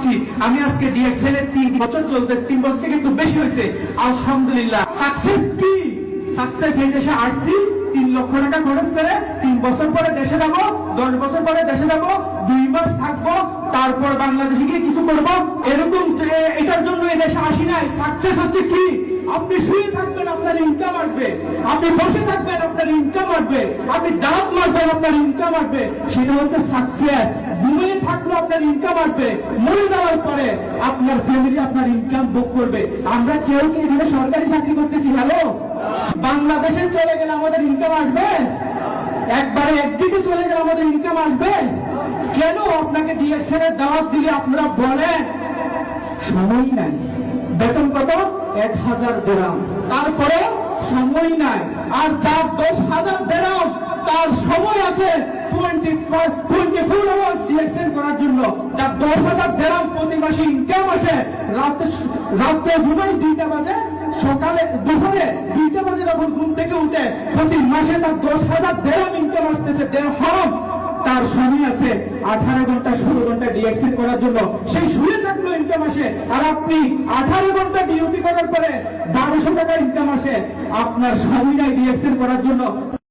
পাচ্ছি। আমি আজকে ডিএক্সএল এর 3 বছর চলতে, 3 বছর থেকে একটু বেশি হয়েছে, আলহামদুলিল্লাহ। সাকসেস কি? সাকসেস এই দেশে আসছি 3 লক্ষ টাকা খরচ করে, 3 বছর পরে দেশে যাবো, 10 বছর পরে দেশে যাবো, 2 মাস থাকবো, তারপর বাংলাদেশে গিয়ে কিছু করবো, এরকম। এটার জন্য এই দেশে আসি নাই। সাকসেস হচ্ছে কি? আপনি শুয়ে থাকবেন, আপনার ইনকাম আসবে। আপনি বসে থাকবেন, আপনার ইনকাম আসবে। আপনি দাঁত মারবেন, আপনার ইনকাম আসবে। সেটা হচ্ছে সাকসেস। ঘুমিয়ে থাকলে আপনার ইনকাম আসবে। মরে যাওয়ার পরে আপনার ফ্যামিলি আপনার ইনকাম ভোগ করবে। আমরা কেউ কি এখানে সরকারি চাকরি করতেছি? হ্যালো, বাংলাদেশে চলে গেলে আমাদের ইনকাম আসবে? একবারে একদিকে চলে গেলে আমাদের ইনকাম আসবে? কেন আপনাকে ডিএক্সএল এর দাওয়াত দিলে আপনারা বলেন সময় নাই? বেতন কত? 1000 দিরহাম। তারপরে সময় নাই। আর যার 10,000 দিরহাম, তার সময় আছে 24 আওয়ার্স ডিএক্সএল করার জন্য। যার 10,000 দিরহাম প্রতি মাসে ইনকাম আসে, রাতে ঘুমাই 2টা বাজে, সকালে দুপুরে 2টা বাজে যখন ঘুম থেকে উঠে, প্রতি মাসে তার 10,000 দিরহাম ইনকাম আসতেছে। দিরহাম। তার সময় আছে 18 ঘন্টা 16 ঘন্টা ডিএক্সএল করার জন্য। সেই শুয়ে থাকলেও ইনকাম আসে। আর আপনি 18 ঘন্টা ডিউটি করার পরে 1200 টাকা ইনকাম আসে। আপনার সময় নাই ডিএক্সএল করার জন্য।